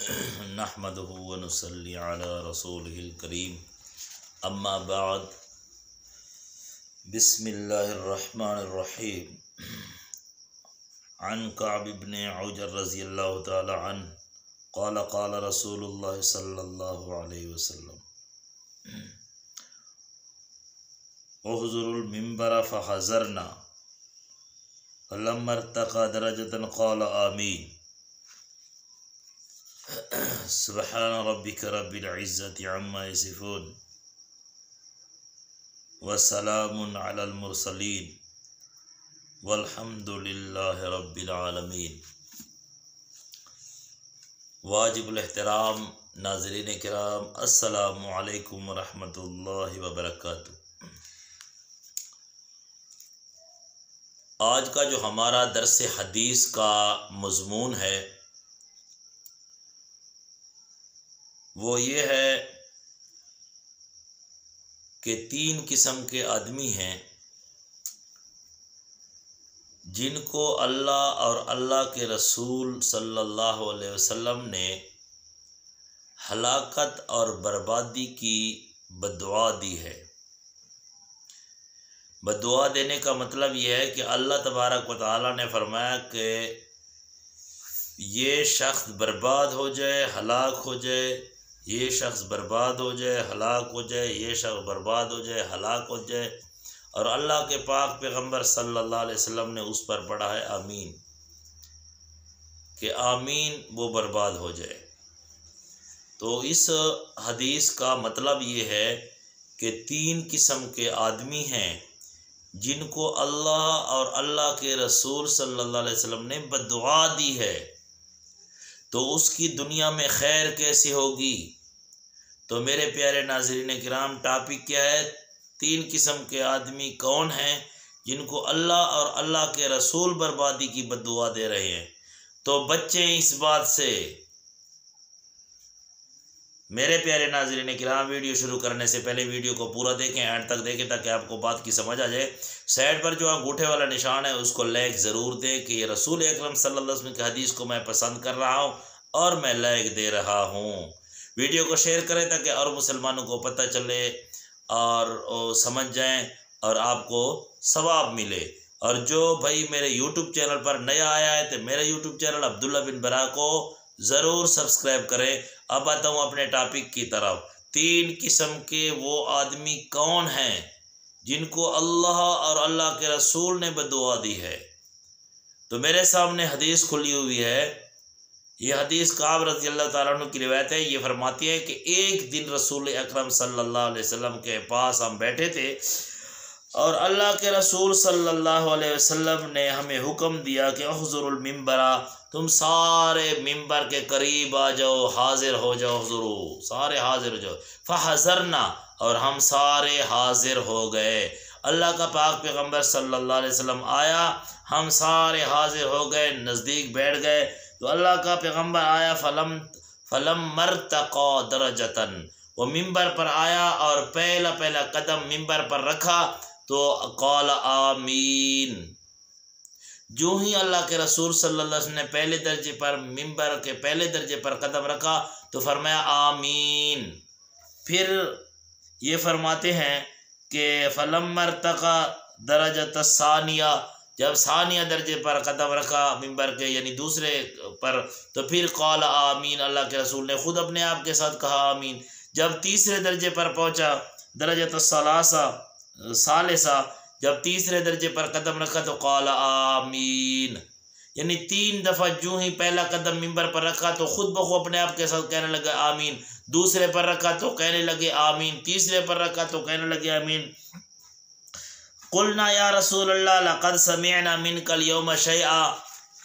नहमदुहु व नुसल्ली अला रसूलिहिल करीम अम्मा बाद बिस्मिल्लाहिर्रहमानिर्रहीम अन कअब इब्न उजर रज़ियल्लाहु तआला अन्हु क़ाल क़ाल रसूलुल्लाह सल्लल्लाहु अलैहि वसल्लम उहज़ुरुल मिंबर फ़हज़रना फलम्मा इर्तक़ा दरजतन क़ाल आमीन सुब्हान रब्बिका रब्बिल इज़्ज़ति अम्मा यसिफ़ून व सलामुन अलल मुरसलीन वल्हम्दुलिल्लाहि रब्बिल आलमीन। वाजिबुल एहतराम नाज़रीन किराम, अस्सलामु अलैकुम व रहमतुल्लाहि व बरकातुहू। आज का जो हमारा दर्स हदीस का मज़मून है वो ये है कि 3 किस्म के आदमी हैं जिनको अल्लाह और अल्लाह के रसूल सल्लल्लाहु अलैहि वसल्लम ने हलाकत और बर्बादी की बद्दुआ दी है। बद्दुआ देने का मतलब यह है कि अल्लाह तबारक व तआला ने फरमाया कि ये शख्स बर्बाद हो जाए, हलाक हो जाए, ये शख्स बर्बाद हो जाए, हलाक हो जाए, ये शख्स बर्बाद हो जाए, हलाक हो जाए। और अल्लाह के पाक पैगम्बर सल्लल्लाहु अलैहि वसल्लम ने उस पर पढ़ा है आमीन, कि आमीन वो बर्बाद हो जाए। तो इस हदीस का मतलब ये है कि 3 किस्म के आदमी हैं जिनको अल्लाह और अल्लाह के रसूल सल्लल्लाहु अलैहि वसल्लम ने बद्दुआ दी है। तो उसकी दुनिया में खैर कैसी होगी? तो मेरे प्यारे नाज़रीन किराम, टॉपिक क्या है? 3 किस्म के आदमी कौन हैं जिनको अल्लाह और अल्लाह के रसूल बर्बादी की बद्दुआ दे रहे हैं। तो बच्चे इस बात से। मेरे प्यारे नाज़रीन किराम, वीडियो शुरू करने से पहले वीडियो को पूरा देखें, एंड तक देखें ताकि आपको बात की समझ आ जाए। साइड पर जो अंगूठे वाला निशान है उसको लाइक ज़रूर दें कि ये रसूल अकरम सल्लल्लाहु अलैहि वसल्लम की हदीस को मैं पसंद कर रहा हूँ और मैं लाइक दे रहा हूँ। वीडियो को शेयर करें ताकि और मुसलमानों को पता चले और समझ जाएं और आपको सवाब मिले। और जो भाई मेरे यूट्यूब चैनल पर नया आया है तो मेरे यूट्यूब चैनल अब्दुल्ला बिन बरा को ज़रूर सब्सक्राइब करें। अब आता हूँ अपने टॉपिक की तरफ। 3 किस्म के वो आदमी कौन हैं जिनको अल्लाह और अल्लाह के रसूल ने बद्दुआ दी है। तो मेरे सामने हदीस खुली हुई है। ये हदीस काब रज़ियल्लाहु ताला अन्हु की रिवायत है। ये फरमाती है कि एक दिन रसूल अकरम सल्लल्लाहु अलैहि वसल्लम के पास हम बैठे थे और अल्लाह के रसूल सल्लल्लाहु अलैहि वसल्लम ने हमें हुक्म दिया कि उहज़ुरुल मिंबरा, तुम सारे मिंबर के करीब आ जाओ, हाजिर हो जाओ, हुज़ुरू सारे हाजिर हो जाओ। फ़हज़रना, और हम सारे हाजिर हो गए। अल्लाह का पाक पैगम्बर सल्लल्लाहु अलैहि वसल्लम आया, हम सारे हाजिर हो गए, नज़दीक बैठ गए। तो अल्लाह का पैगम्बर आया, फलम मर्तक़ा दरजतन, वो मिंबर पर आया और पहला कदम मिंबर पर रखा तो क़ाल आमीन। जो ही अल्लाह के रसूल सल्लल्लाहु अलैहि वसल्लम ने पहले दर्जे पर मिंबर के पहले दर्जे पर कदम रखा तो फरमाया आमीन। फिर ये फरमाते हैं कि फलम मर्तक़ा दरजत सानिया, जब सानिया दर्जे पर कदम रखा मिंबर के यानी दूसरे पर, तो फिर क़ाल आमीन, अल्लाह के रसूल ने खुद अपने आप के साथ कहा आमीन। जब तीसरे दर्जे पर पहुँचा दरजत सालिसा, जब तीसरे दर्जे पर कदम रखा तो क़ाल आमीन, यानी 3 दफ़ा जो ही पहला कदम मिंबर पर रखा तो खुद ब खुद अपने आप के साथ कहने लगा आमीन। दूसरे पर रखा तो कहने लगे आमीन, तीसरे पर रखा तो कहने लगे आमीन। कुलना या रसूल अल्लाह लक़द समिअना मिनकल यौम शैआ,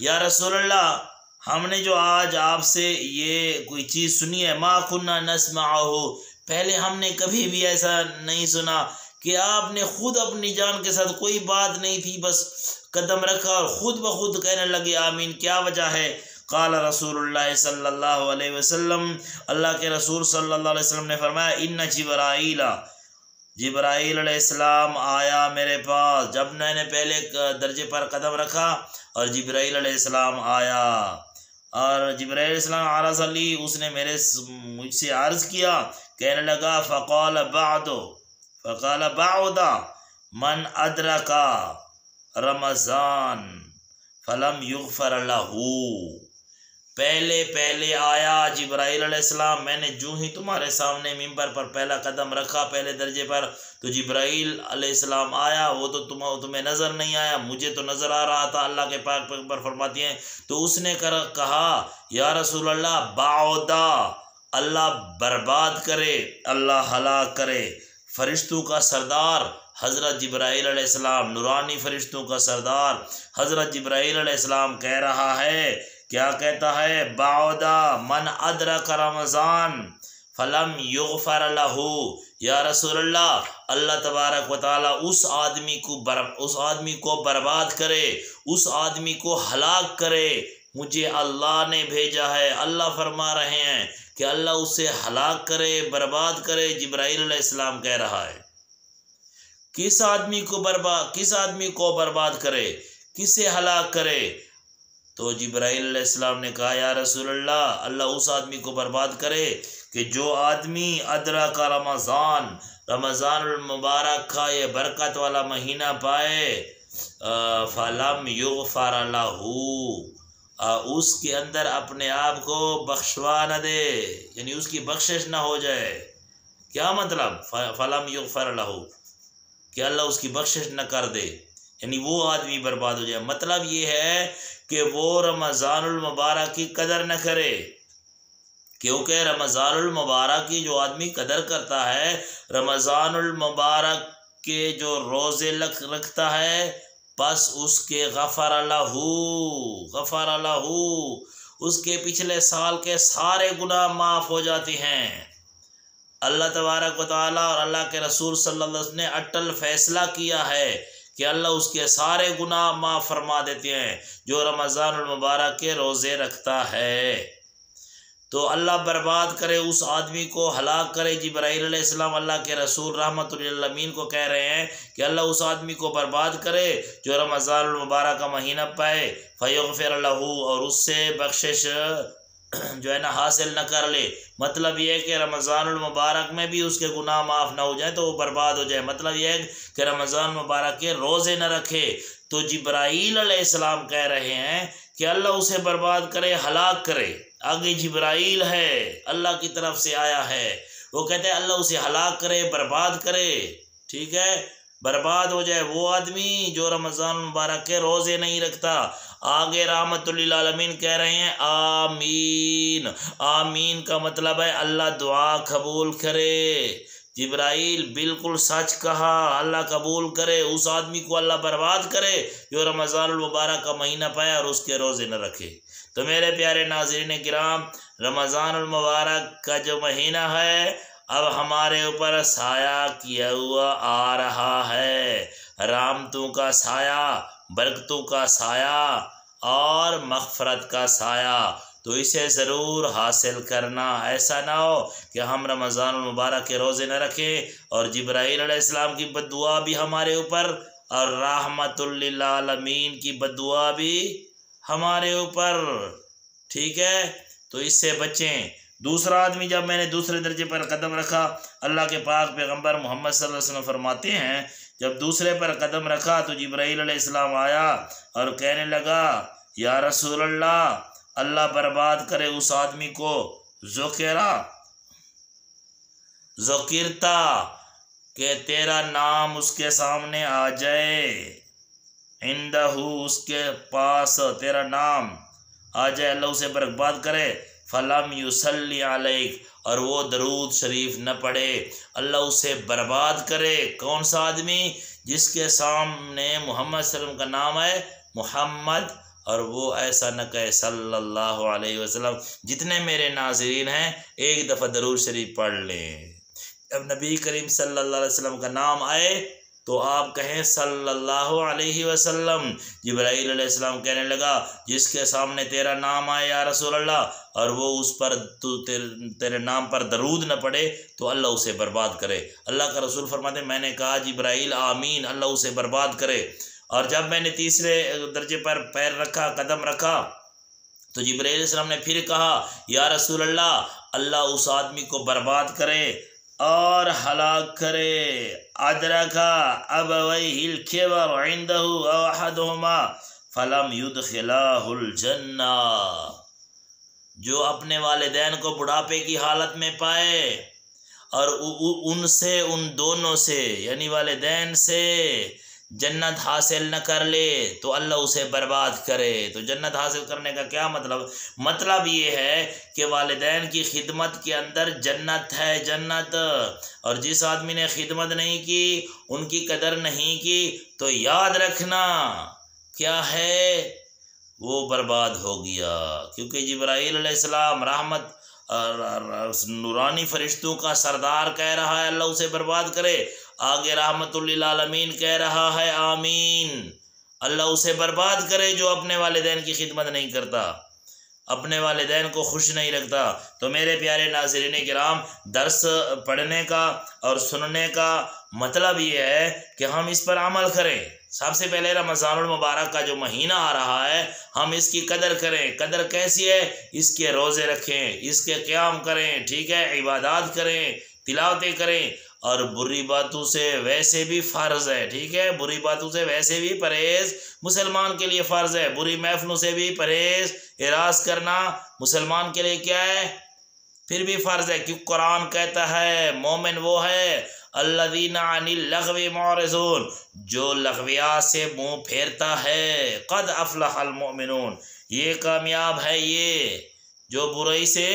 या रसूल अल्लाह, हमने जो आज आपसे ये कोई चीज़ सुनी है, मा कुन्ना नस्मअहु, पहले हमने कभी भी ऐसा नहीं सुना कि आपने खुद अपनी जान के साथ कोई बात नहीं थी, बस कदम रखा और ख़ुद ब खुद कहने लगे आमीन। क्या वजह है? क़ाल रसूलुल्लाह सल्लल्लाहु अलैहि वसल्लम, अल्लाह के रसूल सल्लल्लाहु अलैहि वसल्लम ने फरमाया, इन्ना जिब्राईल अलैहिस्सलाम आया मेरे पास। जब मैंने पहले दर्जे पर कदम रखा और जिब्राईल अलैहिस्सलाम आया और जिब्राइल अलैहिस्सलाम आरज़ अली उसने मुझसे अर्ज़ किया, कहने लगा फ़क़ाल बाउदा मन अदरका रमज़ान फ़लम युग़फ़र लहू। पहले पहले आया जिब्राइल अलैहिस्सलाम, मैंने जो ही तुम्हारे सामने मिंबर पर पहला कदम रखा पहले दर्जे पर, तो जिब्राइल अलैहिस्सलाम आया। वो तो तुम्हें नज़र नहीं आया, मुझे तो नज़र आ रहा था। अल्लाह के पाक पैगंबर फरमाती हैं, तो उसने कहा या रसूल अल्लाह बाउदा, अल्लाह बर्बाद करे, अल्लाह हलाक करे। फरिश्तों का सरदार हज़रत जिब्राइल अलैहिस्सलाम, नूरानी फरिश्तों का सरदार हज़रत जिब्राइल अलैहिस्सलाम कह रहा है, क्या कहता है, बाउदा मन अदरक रमज़ान फ़लम युग़फ़र लहू। या रसूलल्लाह, अल्लाह तबारक व तआला उस आदमी को बर्बाद करे, उस आदमी को हलाक करे, मुझे अल्लाह ने भेजा है। अल्लाह फरमा रहे हैं कि अल्लाह उसे हलाक करे, बर्बाद करे। जिब्राइल अलैहिस्सलाम कह रहा है किस आदमी को बर्बाद करे, किसे हलाक करे? तो जिब्राइल अलैहिस्सलाम ने कहा या रसूलल्लाह, अल्लाह उस आदमी को बर्बाद करे कि जो आदमी अदरा का रमज़ानुल मुबारक का ये बरकत वाला महीना पाए, फ़लम युग़फ़र लहू, उसके अंदर अपने आप को बख्शवा न दे, यानी उसकी बख्शिश न हो जाए। क्या मतलब फ़लम युग़फ़र लहू, कि अल्लाह उसकी बख्शिश न कर दे, यानी वो आदमी बर्बाद हो जाए। मतलब ये है कि वो रमज़ानुल मुबारक की कदर न करे, क्योंकि रमज़ानुल मुबारक की जो आदमी कदर करता है, रमज़ानुल मुबारक के जो रोज़े रखता है, बस उसके गफ़र लहू, उसके पिछले साल के सारे गुनाह माफ़ हो जाते हैं। अल्लाह तबारक व तआला और अल्लाह के रसूल सल्लल्लाहु अलैहि वसल्लम ने अटल फैसला किया है कि अल्लाह उसके सारे गुनाह माफ़ फरमा देते हैं जो रमज़ानुल मुबारक के रोज़े रखता है। तो अल्लाह बर्बाद करे, उस आदमी को हलाक करे। जिब्राइल अलैहिस्सलाम अल्लाह के रसूल रहमतुल लिल आलमीन को कह रहे हैं कि अल्लाह उस आदमी को बर्बाद करे जो रमज़ानुल मुबारक का महीना पाए, फ़युग़फ़िर लहू, और उससे बख्शिश जो है ना हासिल न कर ले। मतलब यह है कि रमज़ानुल मुबारक में भी उसके गुनाह माफ़ ना हो जाए तो वो बर्बाद हो जाए। मतलब यह है कि रमज़ान मुबारक के रोज़े न रखे। तो जिब्राइल अलैहिस्सलाम कह रहे हैं कि अल्लाह उसे बर्बाद करे, हलाक करे। आगे जिब्राइल है, अल्लाह की तरफ से आया है, वो कहते हैं अल्लाह उसे हलाक करे, बर्बाद करे। ठीक है, बर्बाद हो जाए वो आदमी जो रमज़ान मुबारक के रोज़े नहीं रखता। आगे रहमतुल लिल आलमीन कह रहे हैं आमीन। आमीन का मतलब है अल्लाह दुआ कबूल करे। जिब्राइल बिल्कुल सच कहा, अल्लाह कबूल करे, उस आदमी को अल्लाह बर्बाद करे जो रमज़ानुल मुबारक का महीना पाए और उसके रोज़े न रखे। तो मेरे प्यारे नाज़रीन किराम, रमज़ानुल मुबारक का जो महीना है अब हमारे ऊपर साया किया हुआ आ रहा है, रहमतों का साया, बरकतों का साया और मग़फ़रत का साया। तो इसे ज़रूर हासिल करना। ऐसा ना हो कि हम रमज़ानुल मुबारक के रोज़े न रखें और जिब्राइल अलैहिस्सलाम की बद्दुआ भी हमारे ऊपर और रहमतुल लिल आलमीन की बद्दुआ भी हमारे ऊपर। ठीक है, तो इससे बचें। दूसरा आदमी, जब मैंने दूसरे दर्जे पर कदम रखा, अल्लाह के पाक पैगंबर मोहम्मद सल्लल्लाहु अलैहि वसल्लम फरमाते हैं, जब दूसरे पर कदम रखा तो जिब्राइल अलैहिस्सलाम आया और कहने लगा या रसूल अल्लाह, अल्लाह बर्बाद करे उस आदमी को ज़ुकिरता के तेरा नाम उसके सामने आ जाए, इंदहू उसके पास तेरा नाम आ जाए, अल्लाह उसे बर्बाद करे। फ़लम युसल्ली अलैक, और वो दरूद शरीफ न पढ़े, अल्लाह उसे बर्बाद करे। कौन सा आदमी? जिसके सामने मोहम्मद सल्लल्लाहु अलैहि वसल्लम का नाम है मोहम्मद और वो ऐसा न कहे सल्लल्लाहु अलैहि वसल्लम। जितने मेरे नाज़रीन हैं एक दफ़ा दरूद शरीफ पढ़ लें। अब नबी करीम सल्लल्लाहु अलैहि वसल्लम का नाम आए तो आप कहें सल्लल्लाहु अलैहि वसल्लम। जिब्राइल अलैहिस्सलाम कहने लगा जिसके सामने तेरा नाम आए या रसूल अल्लाह और वो उस पर तेरे नाम पर दरूद न पढ़े तो अल्लाह उसे बर्बाद करे। अल्लाह का रसूल फरमाते मैंने कहा जिब्राइल आमीन, अल्लाह उसे बर्बाद करे। और जब मैंने तीसरे दर्जे पर पैर रखा, कदम रखा, तो जिब्राईल अलैहिस्सलाम ने फिर कहा, या रसूल अल्लाह, अल्लाह उस आदमी को बर्बाद करे और हलाक करे। अदरका अबवैहिल किबर इंदहु अव अहदहुमा फलम युदखिलाहुल जन्ना। जो अपने वालिदैन को बुढ़ापे की हालत में पाए और उनसे, उन दोनों से यानी वालिदैन से जन्नत हासिल न कर ले तो अल्लाह उसे बर्बाद करे। तो जन्नत हासिल करने का क्या मतलब? मतलब ये है कि वालिदैन की खिदमत के अंदर जन्नत है, जन्नत। और जिस आदमी ने खिदमत नहीं की, उनकी कदर नहीं की, तो याद रखना क्या है, वो बर्बाद हो गया। क्योंकि जिब्राईल अलैहिस्सलाम रहमत नूरानी फरिश्तों का सरदार कह रहा है अल्लाह उसे बर्बाद करे। आगे रहमतुल लिल आलमीन कह रहा है आमीन, अल्लाह उसे बर्बाद करे जो अपने वालिदैन की खिदमत नहीं करता, अपने वालिदैन को खुश नहीं रखता। तो मेरे प्यारे नाज़रीन किराम, दर्स पढ़ने का और सुनने का मतलब ये है कि हम इस पर अमल करें। सबसे पहले रमज़ानुल मुबारक का जो महीना आ रहा है, हम इसकी कदर करें। कदर कैसी है? इसके रोज़े रखें, इसके क़याम करें, ठीक है, इबादत करें, तिलावतें करें। और बुरी बातों से वैसे भी फ़र्ज़ है, ठीक है, बुरी बातों से वैसे भी परहेज़ मुसलमान के लिए फ़र्ज़ है। बुरी महफ़िलों से भी परहेज़ एराज़ करना मुसलमान के लिए क्या है? फिर भी फ़र्ज़ है। क्योंकि कुरान कहता है मोमिन वो है अल्लज़ीना अनिल लग़वी मुअरिज़ून, जो लग़वियात से मुँह फेरता है। क़द अफ़लहल मुमिनून, ये कामयाब है ये जो बुराई से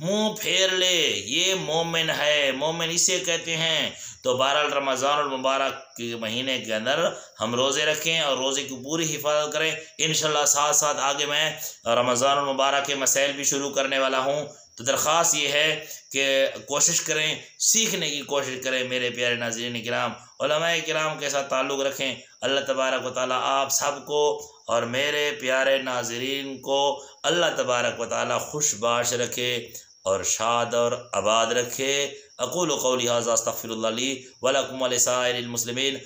मुँह फेर ले, ये मोमिन है। मोमिन इसे कहते हैं। तो बहरहाल रमज़ानुल मुबारक के महीने के अंदर हम रोज़े रखें और रोज़े की पूरी हिफाजत करें। इंशाअल्लाह साथ साथ आगे मैं रमज़ानुल मुबारक के मसाइल भी शुरू करने वाला हूँ। तो दरख्वास्त ये है कि कोशिश करें, सीखने की कोशिश करें। मेरे प्यारे नाज़रीन किराम, उलमाए किराम के साथ ताल्लुक़ रखें। अल्लाह तबारक व तआला आप सबको और मेरे प्यारे नाज़रीन को अल्लाह तबारक व तआला खुशबाश रखे और शाद और आबाद रखे। अक़ूलु क़ौली हाज़ा अस्तग़फ़िरुल्लाह ली व लकुम व लिसाइरिल मुस्लिमीन।